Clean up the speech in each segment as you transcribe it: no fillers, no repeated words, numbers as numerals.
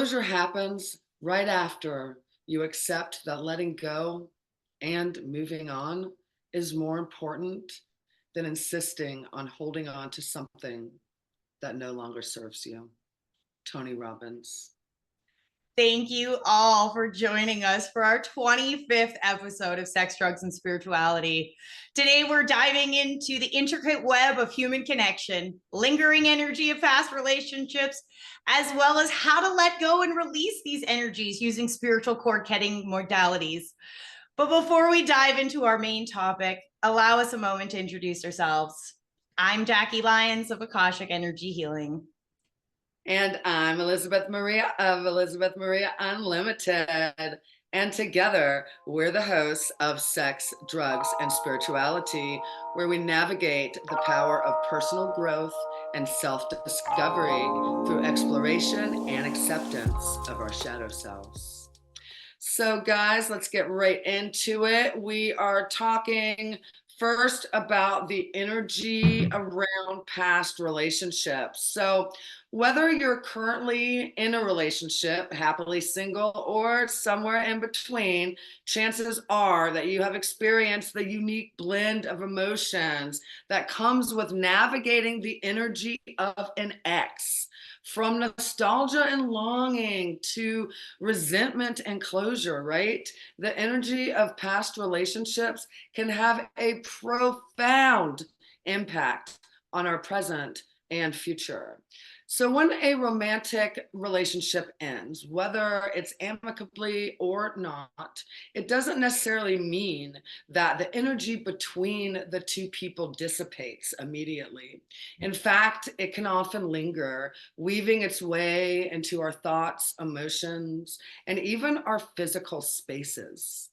closure happens right after you accept that letting go and moving on is more important than insisting on holding on to something that no longer serves you. Tony Robbins. Thank you all for joining us for our 25th episode of Sex, Drugs, and Spirituality. Today, we're diving into the intricate web of human connection, lingering energy of past relationships, as well as how to let go and release these energies using spiritual cord-cutting modalities. But before we dive into our main topic, allow us a moment to introduce ourselves. I'm Jackie Lyons of Akashic Energy Healing. And I'm Elizabeth Maria of Elizabeth Maria Unlimited. And together, we're the hosts of Sex, Drugs, and Spirituality, where we navigate the power of personal growth and self-discovery through exploration and acceptance of our shadow selves. So guys, let's get right into it. We are talking first about the energy around past relationships. So whether you're currently in a relationship, happily single, or somewhere in between, chances are that you have experienced the unique blend of emotions that comes with navigating the energy of an ex. From nostalgia and longing to resentment and closure, right? The energy of past relationships can have a profound impact on our present and future. So when a romantic relationship ends, whether it's amicably or not, it doesn't necessarily mean that the energy between the two people dissipates immediately. In fact, it can often linger, weaving its way into our thoughts, emotions, and even our physical spaces.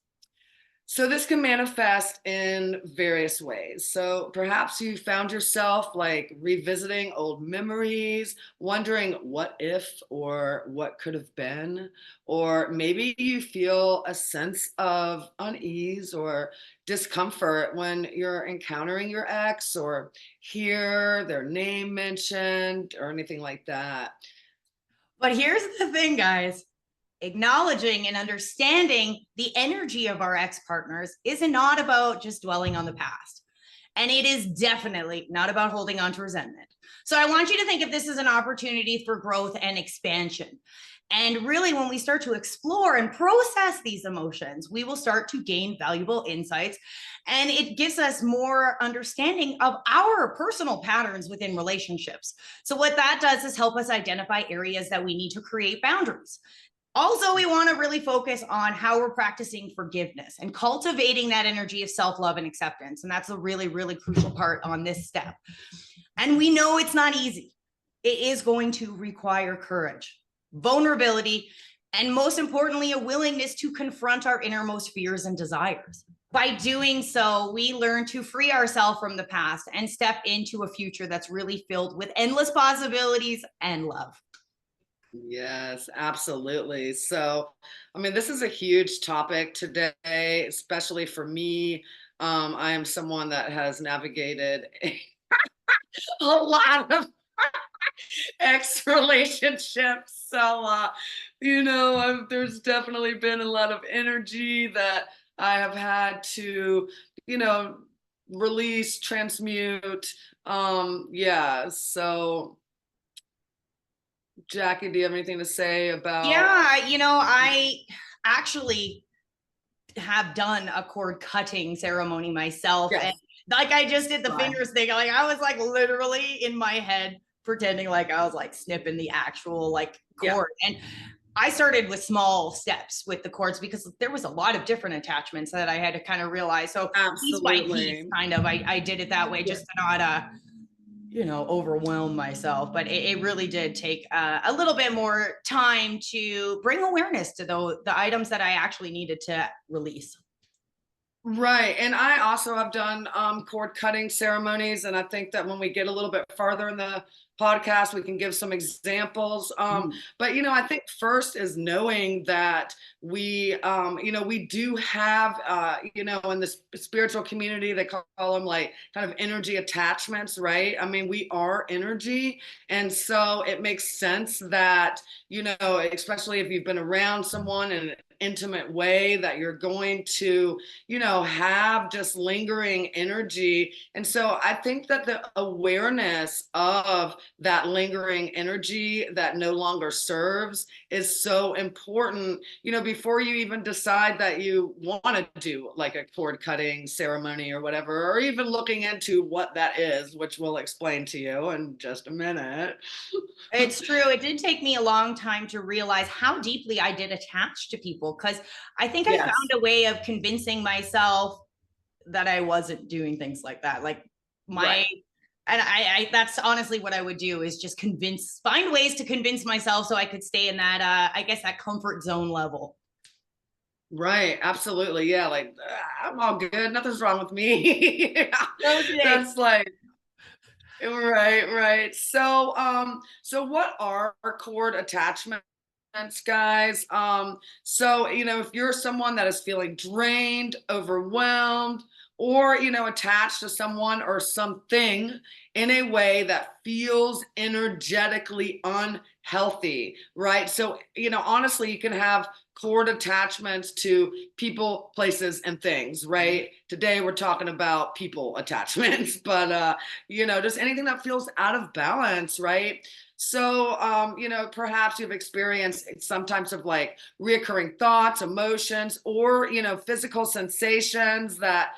So this can manifest in various ways. So perhaps you found yourself like revisiting old memories, wondering what if or what could have been, or maybe you feel a sense of unease or discomfort when you're encountering your ex or hear their name mentioned or anything like that. But here's the thing, guys. Acknowledging and understanding the energy of our ex-partners is not about just dwelling on the past. And it is definitely not about holding on to resentment. So I want you to think of this as an opportunity for growth and expansion. And really, when we start to explore and process these emotions, we will start to gain valuable insights. And it gives us more understanding of our personal patterns within relationships. So what that does is help us identify areas that we need to create boundaries. Also, we want to really focus on how we're practicing forgiveness and cultivating that energy of self-love and acceptance. And that's a really, really crucial part on this step. And we know it's not easy. It is going to require courage, vulnerability, and most importantly, a willingness to confront our innermost fears and desires. By doing so, we learn to free ourselves from the past and step into a future that's really filled with endless possibilities and love. Yes, absolutely. So, I mean, this is a huge topic today, especially for me. I am someone that has navigated a lot of ex relationships. So, there's definitely been a lot of energy that I have had to, you know, release, transmute. Yeah. So, Jackie, do you have anything to say about? Yeah, I actually have done a cord cutting ceremony myself. Yes. And like I just did the fingers thing. Like I was like literally in my head pretending like I was like snipping the actual like cord. Yeah. And I started with small steps with the cords because there was a lot of different attachments that I had to kind of realize. So piece by piece, kind of, I did it that way just to not overwhelm myself. But it really did take a little bit more time to bring awareness to the items that I actually needed to release. Right. And I also have done cord cutting ceremonies. And I think that when we get a little bit farther in the podcast, we can give some examples. Mm. But, I think first is knowing that we do have, in the spiritual community, they call them like kind of energy attachments, right? I mean, we are energy. And so it makes sense that, especially if you've been around someone in an intimate way, that you're going to have just lingering energy. And so I think that the awareness of that lingering energy that no longer serves is so important, before you even decide that you want to do like a cord cutting ceremony or whatever, or even looking into what that is, which we'll explain to you in just a minute. It's true. It did take me a long time to realize how deeply I did attach to people, because I think I found Yes. a way of convincing myself that I wasn't doing things like that. Like Right. and I that's honestly what I would do, is just find ways to convince myself so I could stay in that, I guess, that comfort zone level. Right, absolutely. Yeah, like I'm all good. Nothing's wrong with me. So today, That's like right, right. So what are cord attachments, guys? So if you're someone that is feeling drained, overwhelmed, or attached to someone or something in a way that feels energetically unhealthy, right? So honestly, you can have cord attachments to people, places, and things, right? Today we're talking about people attachments, but just anything that feels out of balance, right? So, perhaps you've experienced some types of like reoccurring thoughts, emotions, or, physical sensations that,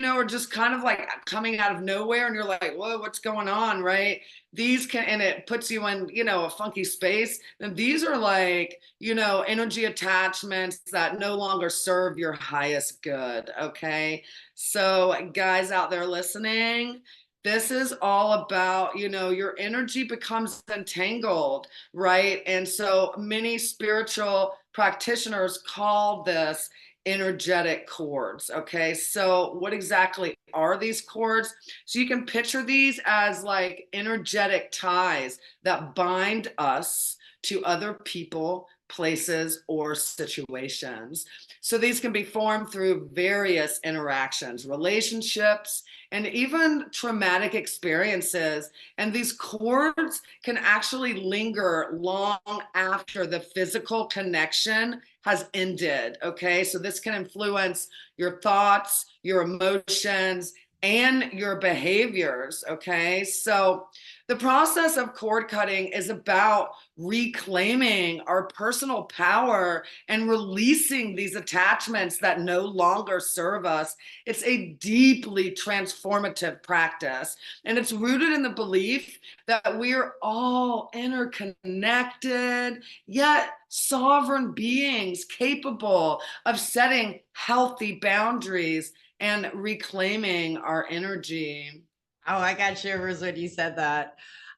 are just kind of like coming out of nowhere. And you're like, whoa, what's going on, right? And it puts you in, a funky space. And these are like, energy attachments that no longer serve your highest good. Okay. So, guys out there listening, this is all about, your energy becomes entangled, right? And so many spiritual practitioners call this energetic cords. Okay. So, what exactly are these cords? So, you can picture these as like energetic ties that bind us to other people, places, or situations. So, these can be formed through various interactions, relationships, and even traumatic experiences. And these cords can actually linger long after the physical connection has ended. Okay. So this can influence your thoughts, your emotions, and your behaviors. Okay. So the process of cord cutting is about reclaiming our personal power and releasing these attachments that no longer serve us. It's a deeply transformative practice, and it's rooted in the belief that we're all interconnected, yet sovereign beings capable of setting healthy boundaries and reclaiming our energy. oh, I got shivers when you said that.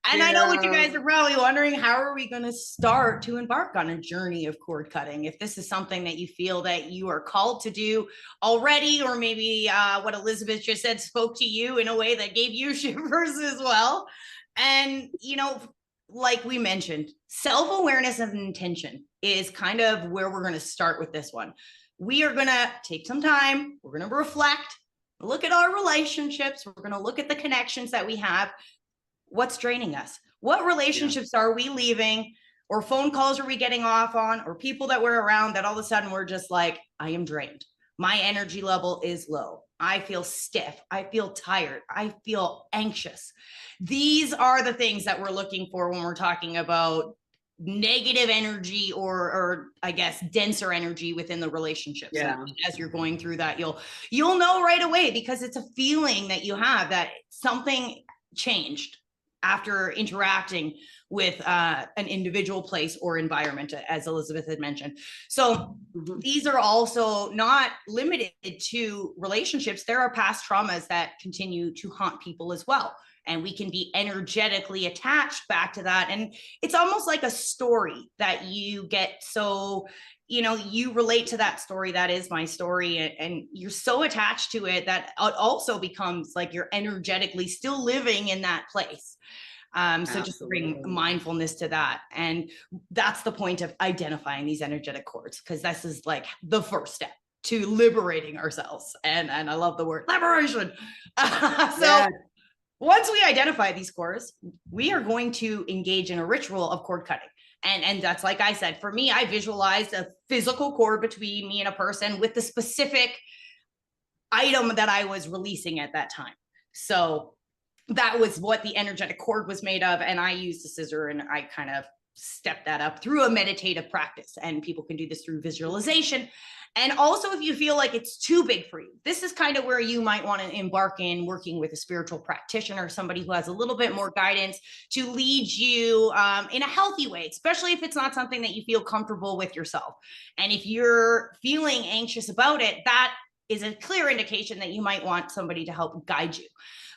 And I know what you Yeah. guys are probably wondering, how are we going to start to embark on a journey of cord cutting? If this is something that you feel that you are called to do already, or maybe what Elizabeth just said spoke to you in a way that gave you shivers as well. And, like we mentioned, self-awareness and intention is kind of where we're going to start with this one. We are going to take some time. We're going to reflect, look at our relationships. We're going to look at the connections that we have. What's draining us? What relationships are we leaving? Or phone calls are we getting off on? Or people that we're around that all of a sudden we're just like, I am drained. My energy level is low. I feel stiff. I feel tired. I feel anxious. These are the things that we're looking for when we're talking about negative energy, or I guess denser energy within the relationships. Yeah. And as you're going through that, you'll know right away, because it's a feeling that you have that something changed after interacting with an individual, place, or environment, as Elizabeth had mentioned. So these are also not limited to relationships. There are past traumas that continue to haunt people as well. And we can be energetically attached back to that. And it's almost like a story that you get so you know, you relate to that story. That is my story. And you're so attached to it that it also becomes like you're energetically still living in that place. So just bring mindfulness to that. And that's the point of identifying these energetic cords, because this is like the first step to liberating ourselves. And I love the word liberation. Once we identify these cords, we are going to engage in a ritual of cord cutting. And that's, like I said, for me, I visualized a physical cord between me and a person with the specific item that I was releasing at that time. So that was what the energetic cord was made of. And I used a scissor and I kind of stepped that up through a meditative practice. And people can do this through visualization. And also, if you feel like it's too big for you, this is kind of where you might want to embark in working with a spiritual practitioner, somebody who has a little bit more guidance to lead you in a healthy way, especially if it's not something that you feel comfortable with yourself. And if you're feeling anxious about it, that is a clear indication that you might want somebody to help guide you.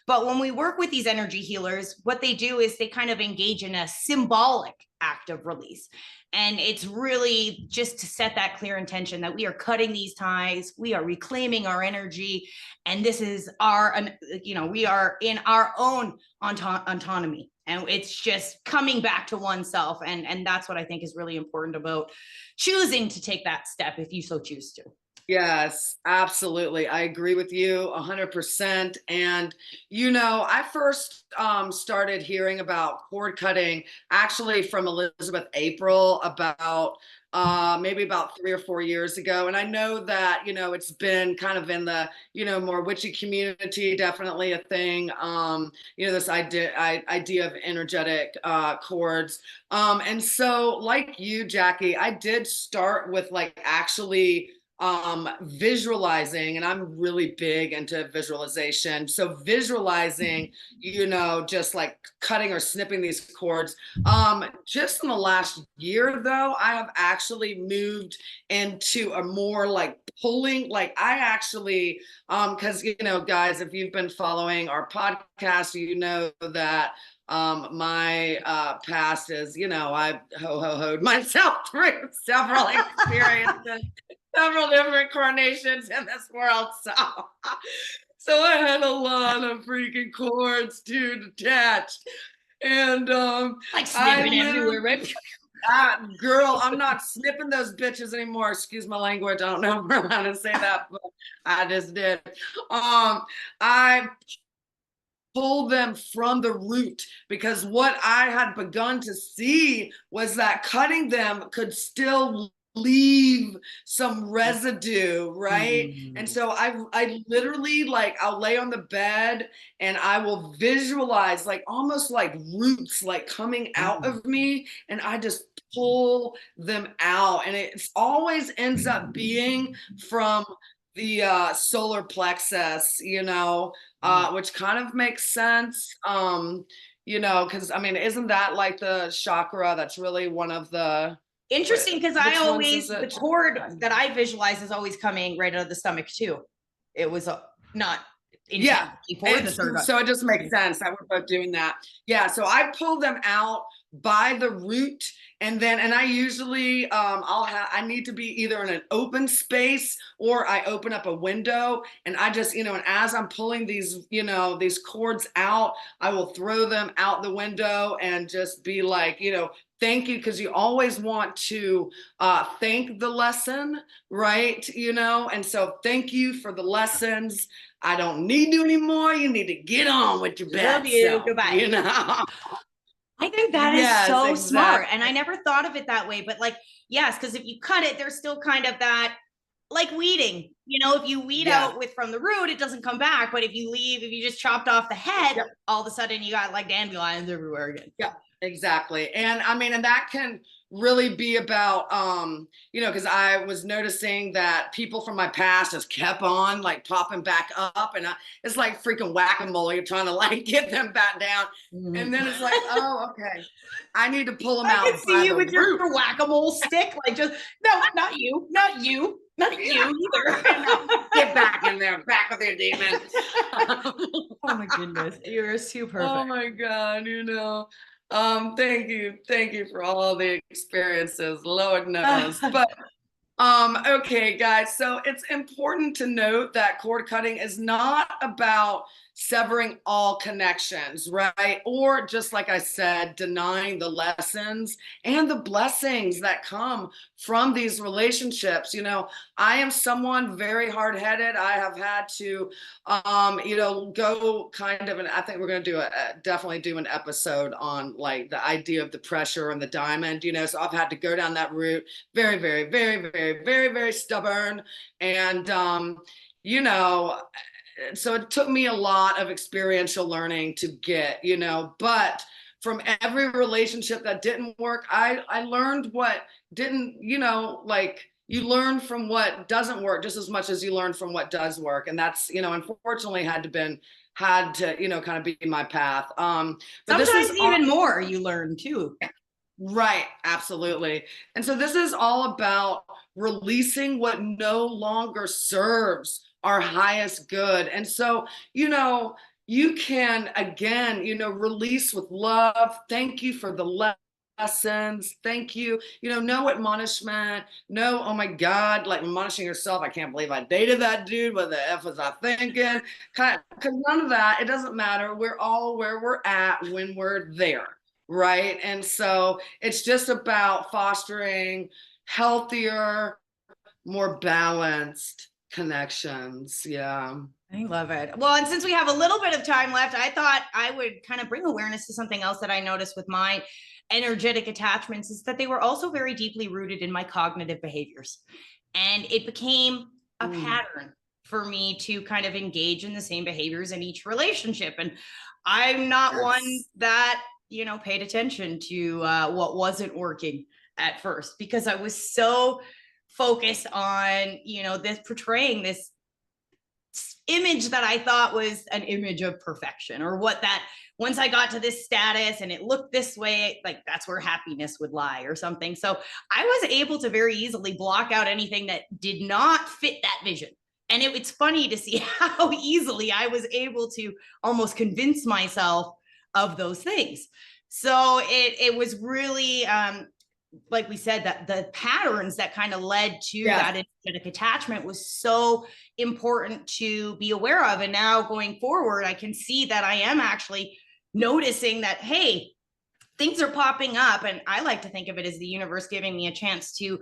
But when we work with these energy healers, what they do is they kind of engage in a symbolic act of release. And it's really just to set that clear intention that we are cutting these ties, we are reclaiming our energy, and this is our, you know, we are in our own autonomy. And it's just coming back to oneself. And that's what I think is really important about choosing to take that step if you so choose to. Yes, absolutely. I agree with you 100%. And, you know, I first started hearing about cord cutting actually from Elizabeth April about maybe about 3 or 4 years ago. And I know that, you know, it's been kind of in the, you know, more witchy community, definitely a thing. You know, this idea of energetic cords. And so like you, Jackie, I did start with like actually visualizing, and I'm really big into visualization. So visualizing, you know, just like cutting or snipping these cords. Just in the last year though, I have actually moved into a more like pulling, like I actually, cause you know, guys, if you've been following our podcast, you know that my past is, you know, I hoed myself through several experiences, several different incarnations in this world. So I had a lot of freaking cords to detach. And like snipping everywhere, right? Girl, I'm not snipping those bitches anymore. Excuse my language. I don't know if we're allowed to say that, but I just did. I pull them from the root, because what I had begun to see was that cutting them could still leave some residue, right? And so I literally, like, I'll lay on the bed and I will visualize like almost like roots like coming out of me, and I just pull them out, and it always ends up being from the solar plexus, you know, which kind of makes sense. You know, because I mean, isn't that like the chakra that's really one of the interesting, because I always, the cord that I visualize is always coming right out of the stomach too. It was not before the third one. So it just makes sense that we're both doing that. Yeah, so I pull them out by the root, and then I usually I need to be either in an open space or I open up a window, and I just, you know, and as I'm pulling these, you know, these cords out, I will throw them out the window and just be like, you know, thank you, because you always want to thank the lesson, right? You know, and so thank you for the lessons. I don't need you anymore. You need to get on with your bad self. Goodbye. You know? I think that is so smart. And I never thought of it that way. But like, yes, because if you cut it, there's still kind of that, like weeding. You know, if you weed out with from the root, it doesn't come back. But if you just chopped off the head, all of a sudden you got like dandelions everywhere again. Yeah, exactly. And I mean, and that can really be about, you know, because I was noticing that people from my past just kept on like popping back up, and it's like freaking whack-a-mole. You're trying to like get them back down, and then it's like, oh, okay, I need to pull them out. I can see you with your whack-a-mole stick, like just no, not you, not you. Not you either. Get back in there, back with your demon. Oh my goodness, you're super perfect. Oh my God, you know. Thank you for all the experiences, Lord knows. But Okay, guys. So it's important to note that cord cutting is not about severing all connections, right? Or just like I said, denying the lessons and the blessings that come from these relationships. I am someone very hard-headed. I have had to, go kind of, and I think we're going to definitely do an episode on like the idea of the pressure and the diamond, so I've had to go down that route, very, very, very, very, very, very stubborn. And, you know, so it took me a lot of experiential learning to get, but from every relationship that didn't work, I learned what didn't, like you learn from what doesn't work just as much as you learn from what does work. And that's, unfortunately had to, kind of be my path. But this Sometimes is even more you learn too. right, absolutely. And so this is all about releasing what no longer serves our highest good. And so, you can again, release with love. Thank you for the lessons. Thank you. No admonishment. No, oh my God, like admonishing yourself. I can't believe I dated that dude. What the F was I thinking? Because none of that, it doesn't matter. We're all where we're at when we're there. Right. And so it's just about fostering healthier, more balanced connections. Yeah. I love it. Well, and since we have a little bit of time left, I thought I would kind of bring awareness to something else that I noticed with my energetic attachments is that they were also very deeply rooted in my cognitive behaviors. And it became a pattern for me to kind of engage in the same behaviors in each relationship. And I'm not one that, paid attention to what wasn't working at first because I was so focused on, this portraying this image that I thought was an image of perfection, or what that once I got to this status and it looked this way, like that's where happiness would lie or something. So I was able to very easily block out anything that did not fit that vision. And it's funny to see how easily I was able to almost convince myself of those things. So it was really, like we said, that the patterns that kind of led to that energetic attachment was so important to be aware of. And now going forward, I can see that I am actually noticing that, hey, things are popping up. And I like to think of it as the universe giving me a chance to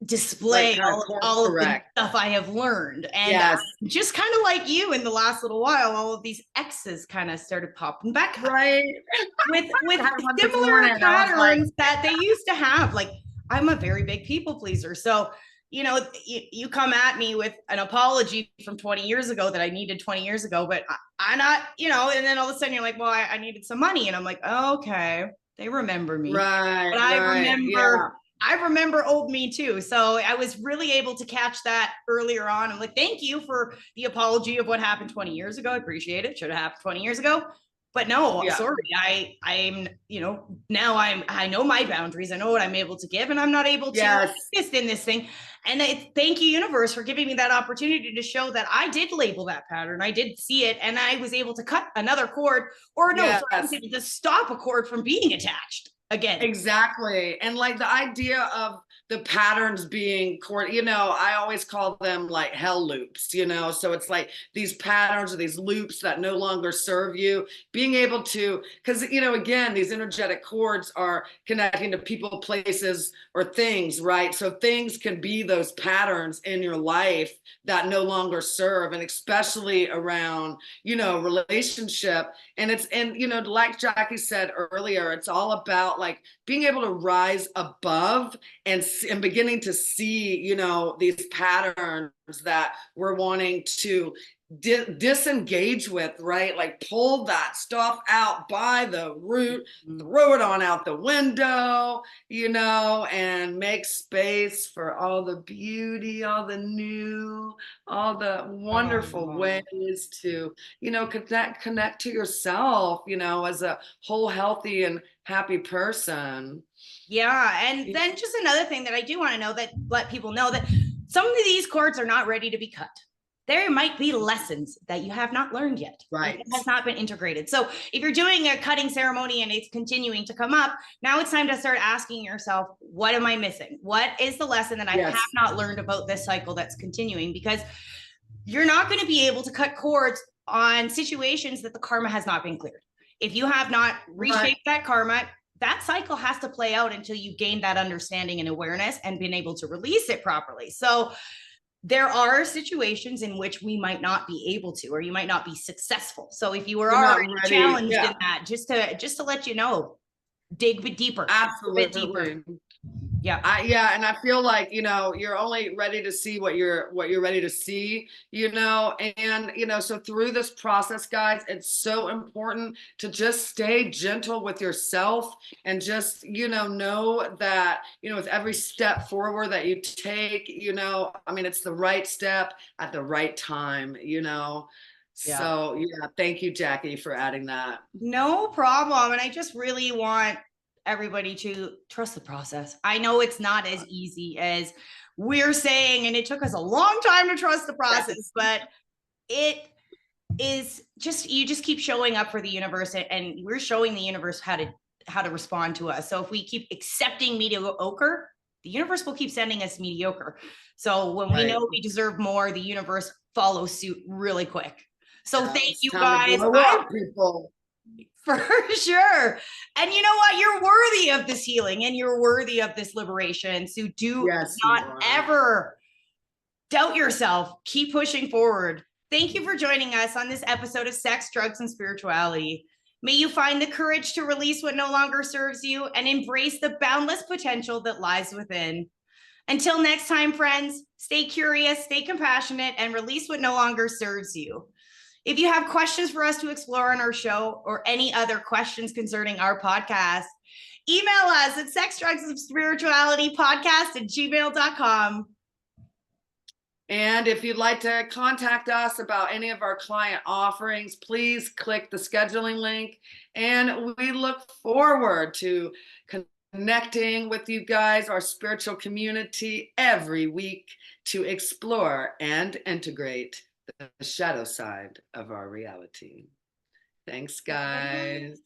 display all of the stuff I have learned. And just kind of like you in the last little while, all of these X's kind of started popping back up. Right. With similar patterns that they used to have. Like, I'm a very big people pleaser. So, you come at me with an apology from 20 years ago that I needed 20 years ago, but I'm not, and then all of a sudden you're like, well, I needed some money. And I'm like, oh, okay, they remember me. Right. But I remember old me too. So I was really able to catch that earlier on. I'm like, thank you for the apology of what happened 20 years ago. I appreciate it. Should have happened 20 years ago. But no, sorry. I'm, now I know my boundaries. I know what I'm able to give, and I'm not able to exist in this thing. And thank you, universe, for giving me that opportunity to show that I did label that pattern. I did see it, and I was able to cut another cord, or I was able to stop a cord from being attached again. Exactly. And like the idea of the patterns being I always call them like hell loops, so it's like these patterns or these loops that no longer serve you, being able to, because again, these energetic cords are connecting to people, places, or things, right? So things can be those patterns in your life that no longer serve, and especially around relationship. And like Jackie said earlier, it's all about like being able to rise above and beginning to see, these patterns that we're wanting to disengage with, right? Like pull that stuff out by the root, throw it on out the window, and make space for all the beauty, all the new, all the wonderful ways to, connect to yourself, as a whole, healthy and happy person. Yeah. And then just another thing that I do want to know, that let people know that some of these cords are not ready to be cut. there might be lessons that you have not learned yet. Right. It has not been integrated. So if you're doing a cutting ceremony and it's continuing to come up, now it's time to start asking yourself, what am I missing? What is the lesson that I have not learned about this cycle that's continuing? Because you're not going to be able to cut cords on situations that the karma has not been cleared. If you have not reshaped that karma, that cycle has to play out until you gain that understanding and awareness and been able to release it properly. So there are situations in which we might not be able to, or you might not be successful. So if you were already challenged in that, just to let you know, dig a bit deeper. Absolutely. A bit deeper. Yeah. And I feel like, you know, you're only ready to see what you're ready to see, you know, and, you know, so through this process, guys, it's so important to just stay gentle with yourself and just, you know that, you know, with every step forward that you take, you know, I mean, it's the right step at the right time, you know. So, yeah, thank you, Jackie, for adding that. No problem. And I just really want everybody to trust the process. I know it's not as easy as we're saying, and it took us a long time to trust the process, but it is just, you just keep showing up for the universe, and we're showing the universe how to respond to us. So if we keep accepting mediocre, the universe will keep sending us mediocre. So when we know we deserve more, the universe follows suit really quick. So thank you guys. People. For sure. And you know what? You're worthy of this healing and you're worthy of this liberation. So do not ever doubt yourself. Keep pushing forward. Thank you for joining us on this episode of Sex, Drugs, and Spirituality. May you find the courage to release what no longer serves you and embrace the boundless potential that lies within. Until next time, friends, stay curious, stay compassionate, and release what no longer serves you. If you have questions for us to explore on our show or any other questions concerning our podcast, email us at sexdrugsandspiritualitypodcast@gmail.com. And if you'd like to contact us about any of our client offerings, please click the scheduling link. And we look forward to connecting with you guys, our spiritual community, every week to explore and integrate the shadow side of our reality. Thanks, guys.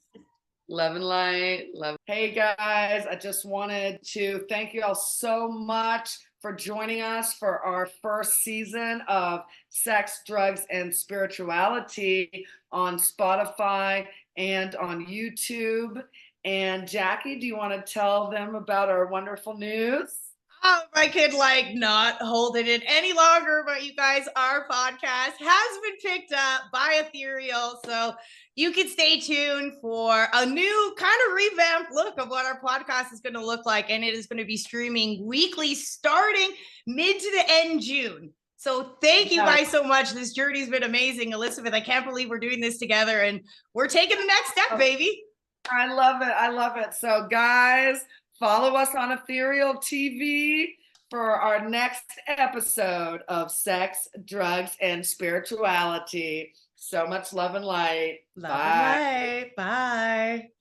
Love and light. Love. Hey, guys, I just wanted to thank you all so much for joining us for our first season of Sex, Drugs, and Spirituality on Spotify and on YouTube. And Jackie, do you want to tell them about our wonderful news? I could not hold it in any longer, but you guys, our podcast has been picked up by Ethereal. So you can stay tuned for a new kind of revamped look of what our podcast is going to look like. And it is going to be streaming weekly starting mid to the end June. So thank you guys so much. This journey's been amazing. Elizabeth, I can't believe we're doing this together and we're taking the next step, baby. I love it. I love it. So guys, follow us on Ethereal TV for our next episode of Sex, Drugs, and Spirituality. So much love and light. Love and light. Bye.